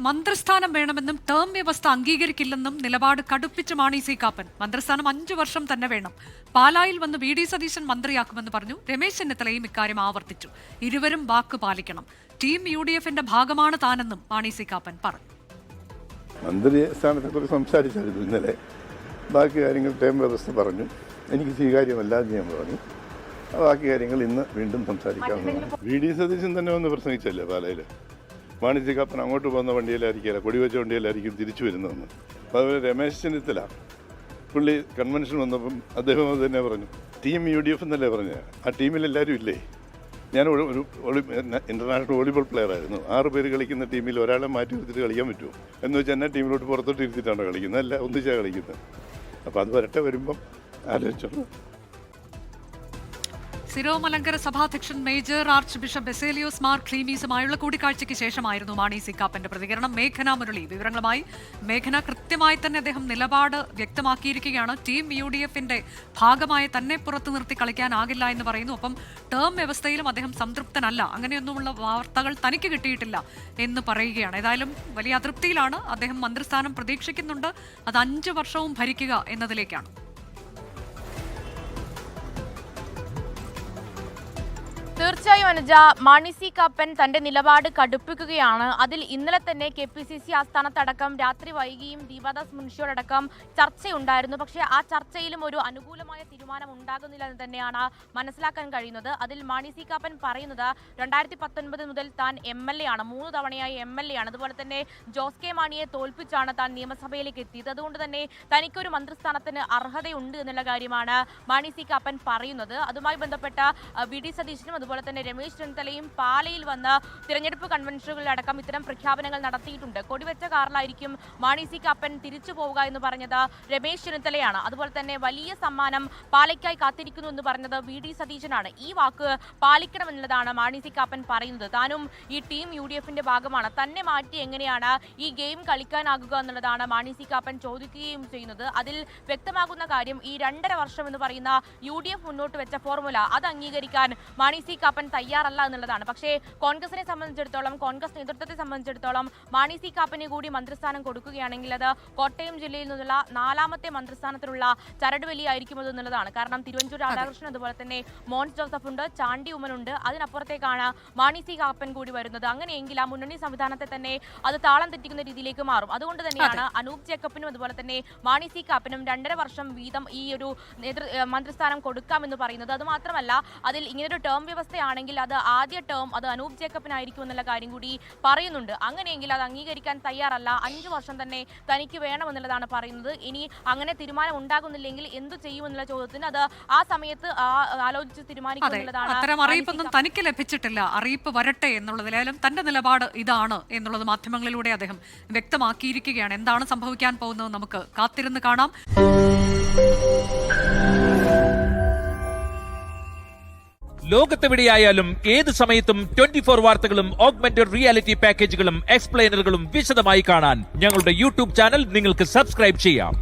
മന്ത്രിസ്ഥാനം വേണമെന്നും ടേം വ്യവസ്ഥ അംഗീകരിക്കില്ലെന്നും നിലപാട് കടുപ്പിച്ച് മാണി സി കാപ്പൻ. മന്ത്രിസ്ഥാനം 5 വർഷം തന്നെ വേണം. പാലായിൽ വന്ന് വി ഡി സതീശൻ മന്ത്രിയാക്കുമെന്ന് പറഞ്ഞു. രമേശ് ചെന്നിത്തലയും ഇക്കാര്യം ആവർത്തിച്ചു. ഇരുവരും വാക്ക് പാലിക്കണം. ടീം UDFന്റെ ഭാഗമാണ് താനെന്നും മാണി സി കാപ്പൻ പറഞ്ഞു. മന്ത്രി സ്ഥാനത്തെക്കുറിച്ച് സംസാരിച്ചായിരുന്നു ഇന്നലെ. ബാക്കി കാര്യങ്ങൾ ടേം വ്യവസ്ഥ പറഞ്ഞു. എനിക്ക് സ്വീകാര്യമല്ലാതെ ഞാൻ പറഞ്ഞു. ബാക്കി കാര്യങ്ങൾ ഇന്ന് വീണ്ടും സംസാരിക്കാവുന്നതാണ്. വി ഡി സതീശൻ തന്നെ വന്ന് പ്രസംഗിച്ചല്ലേ പാലയിൽ. മാണി സി കാപ്പൻ അങ്ങോട്ട് പോകുന്ന വണ്ടിയിലായിരിക്കില്ല, കൊടിവെച്ച വണ്ടിയിലായിരിക്കും തിരിച്ചു വരുന്നതെന്ന്. അപ്പോൾ അതുപോലെ രമേശ് ചെന്നിത്തല പുള്ളി കൺവെൻഷൻ വന്നപ്പം അദ്ദേഹം അത് തന്നെ പറഞ്ഞു. ടീം UDF എന്നല്ലേ പറഞ്ഞത്. ആ ടീമിൽ എല്ലാവരും ഇല്ലേ? ഞാൻ ഒരു ഇൻ്റർനാഷണൽ വോളിബോൾ പ്ലെയർ ആയിരുന്നു. 6 പേര് കളിക്കുന്ന ടീമിൽ ഒരാളെ മാറ്റി എടുത്തിട്ട് കളിക്കാൻ പറ്റുമോ എന്ന് വെച്ചാൽ എന്നെ ടീമിലോട്ട് പുറത്തോട്ട് ഇരുത്തിയിട്ടാണ് കളിക്കുന്നത്, അല്ല ഒന്നിച്ചാണ് കളിക്കുന്നത്. അപ്പോൾ അത് വരുമ്പം ആലോചിച്ചോളൂ. സിറോ മലങ്കര സഭാധ്യക്ഷൻ major archbishop Baselios Mar ക്ലീമീസുമായുള്ള കൂടിക്കാഴ്ചയ്ക്ക് ശേഷമായിരുന്നു മാണി സി കാപ്പന്റെ പ്രതികരണം. മേഘന മുരളി വിവരങ്ങളുമായി. മേഘന, കൃത്യമായി തന്നെ അദ്ദേഹം നിലപാട് വ്യക്തമാക്കിയിരിക്കുകയാണ്. ടീം UDFന്റെ ഭാഗമായി തന്നെ പുറത്തു നിർത്തി കളിക്കാനാകില്ല എന്ന് പറയുന്നു. ഒപ്പം ടേം വ്യവസ്ഥയിലും അദ്ദേഹം സംതൃപ്തനല്ല, അങ്ങനെയൊന്നുമുള്ള വാർത്തകൾ തനിക്ക് കിട്ടിയിട്ടില്ല എന്ന് പറയുകയാണ്. ഏതായാലും വലിയ അതൃപ്തിയിലാണ് അദ്ദേഹം. മന്ത്രിസ്ഥാനം പ്രതീക്ഷിക്കുന്നുണ്ട്, അത് 5 വർഷവും ഭരിക്കുക എന്നതിലേക്കാണ്. തീർച്ചയായും അനുജ, മാണി സി കാപ്പൻ തന്റെ നിലപാട് കടുപ്പിക്കുകയാണ്. അതിൽ ഇന്നലെ തന്നെ KPCC ആസ്ഥാനത്തടക്കം രാത്രി വൈകിയും ദീപാദാസ് മുൻഷിയോടക്കം ചർച്ചയുണ്ടായിരുന്നു. പക്ഷേ ആ ചർച്ചയിലും ഒരു അനുകൂലമായ തീരുമാനം ഉണ്ടാകുന്നില്ല എന്ന് തന്നെയാണ് മനസ്സിലാക്കാൻ കഴിയുന്നത്. അതിൽ മാണി സി കാപ്പൻ പറയുന്നത് 2019 മുതൽ താൻ MLA ആണ്, 3 തവണയായി MLA ആണ്. അതുപോലെ തന്നെ ജോസ് കെ മാണിയെ തോൽപ്പിച്ചാണ് താൻ നിയമസഭയിലേക്ക് എത്തിയത്. അതുകൊണ്ട് തന്നെ തനിക്കൊരു മന്ത്രിസ്ഥാനത്തിന് അർഹതയുണ്ട് എന്നുള്ള കാര്യമാണ് മാണി സി കാപ്പൻ പറയുന്നത്. അതുമായി ബന്ധപ്പെട്ട വി ഡി സതീശനും അതുപോലെ തന്നെ രമേശ് ചെന്നിത്തലയും പാലയിൽ വന്ന് തിരഞ്ഞെടുപ്പ് കൺവെൻഷനുകളിലടക്കം ഇത്തരം പ്രഖ്യാപനങ്ങൾ നടത്തിയിട്ടുണ്ട്. കൊടിവെച്ച കാറിലായിരിക്കും മാണി സി കാപ്പൻ തിരിച്ചു പോവുക എന്ന് പറഞ്ഞത് രമേശ് ചെന്നിത്തലയാണ്. അതുപോലെ തന്നെ വലിയ സമ്മാനം പാലയ്ക്കായി കാത്തിരിക്കുന്നു എന്ന് പറഞ്ഞത് വി ഡി സതീശനാണ്. ഈ വാക്ക് പാലിക്കണമെന്നുള്ളതാണ് മാണി സി കാപ്പൻ പറയുന്നത്. താനും ഈ ടീം UDFന്റെ ഭാഗമാണ്, തന്നെ മാറ്റി എങ്ങനെയാണ് ഈ ഗെയിം കളിക്കാനാകുക എന്നുള്ളതാണ് മാണി സി കാപ്പൻ ചോദിക്കുകയും ചെയ്യുന്നത്. അതിൽ വ്യക്തമാകുന്ന കാര്യം, ഈ 2.5 വർഷം എന്ന് പറയുന്ന UDF മുന്നോട്ട് വെച്ച ഫോർമുല അത് അംഗീകരിക്കാൻ മാണി സി കാപ്പൻ തയ്യാറല്ല എന്നുള്ളതാണ്. പക്ഷേ കോൺഗ്രസിനെ സംബന്ധിച്ചിടത്തോളം, കോൺഗ്രസ് നേതൃത്വത്തെ സംബന്ധിച്ചിടത്തോളം മാണി സി കാപ്പന് കൂടി മന്ത്രിസ്ഥാനം കൊടുക്കുകയാണെങ്കിൽ അത് കോട്ടയം ജില്ലയിൽ നിന്നുള്ള 4ാമത്തെ മന്ത്രിസ്ഥാനത്തിലുള്ള ചരടുവലിയായിരിക്കും എന്നുള്ളതാണ്. കാരണം തിരുവഞ്ചൂർ രാധാകൃഷ്ണൻ, അതുപോലെ തന്നെ മോൻസ് ജോസഫ് ഉണ്ട്, ചാണ്ടി ഉമ്മനുണ്ട്. അതിനപ്പുറത്തേക്കാണ് മാണി സി കാപ്പൻ കൂടി വരുന്നത്. അങ്ങനെയെങ്കിൽ ആ മുന്നണി സംവിധാനത്തെ തന്നെ അത് താളം തെറ്റിക്കുന്ന രീതിയിലേക്ക് മാറും. അതുകൊണ്ട് തന്നെയാണ് അനൂപ് ജേക്കബിനും അതുപോലെ തന്നെ മാണി സി കാപ്പനും 2.5 വർഷം വീതം ഈ ഒരു മന്ത്രിസ്ഥാനം കൊടുക്കാമെന്ന് പറയുന്നത്. അതുമാത്രമല്ല, അതിൽ ഇങ്ങനൊരു ടേം വ്യവസ്ഥയാണെങ്കിൽ അത് ആദ്യ ടേം അത് അനൂപ് ജേക്കബിനായിരിക്കും എന്നുള്ള കാര്യം കൂടി പറയുന്നുണ്ട്. അങ്ങനെയെങ്കിൽ അത് അംഗീകരിക്കാൻ തയ്യാറല്ല. 5 വർഷം തന്നെ തനിക്ക് വേണമെന്നുള്ളതാണ് പറയുന്നത്. ഇനി അങ്ങനെ തീരുമാനം ഉണ്ടാകുന്നില്ലെങ്കിൽ എന്തു ചെയ്യുമെന്നുള്ള ചോദ്യത്തിന് അത് ആ സമയത്ത് ആലോചിച്ച് തീരുമാനിക്കുമെന്നുള്ളതാണ്. അത്തരം അറിയിപ്പൊന്നും തനിക്ക് ലഭിച്ചിട്ടില്ല, അറിയിപ്പ് വരട്ടെ എന്നുള്ളതിലായാലും തന്റെ നിലപാട് ഇതാണ് എന്നുള്ളത് മാധ്യമങ്ങളിലൂടെ അദ്ദേഹം വ്യക്തമാക്കിയിരിക്കുകയാണ്. എന്താണ് സംഭവിക്കാൻ പോകുന്നത് നമുക്ക് കാത്തിരുന്ന് കാണാം. ലോകത്തെവിടെയായാലും ഏത് സമയത്തും 24 വാർത്തകളും ഓഗ്മെന്റഡ് റിയാലിറ്റി പാക്കേജുകളും എക്സ്പ്ലെയിനറുകളും വിശദമായി കാണാൻ ഞങ്ങളുടെ YouTube ചാനൽ നിങ്ങൾക്ക് സബ്സ്ക്രൈബ് ചെയ്യാം.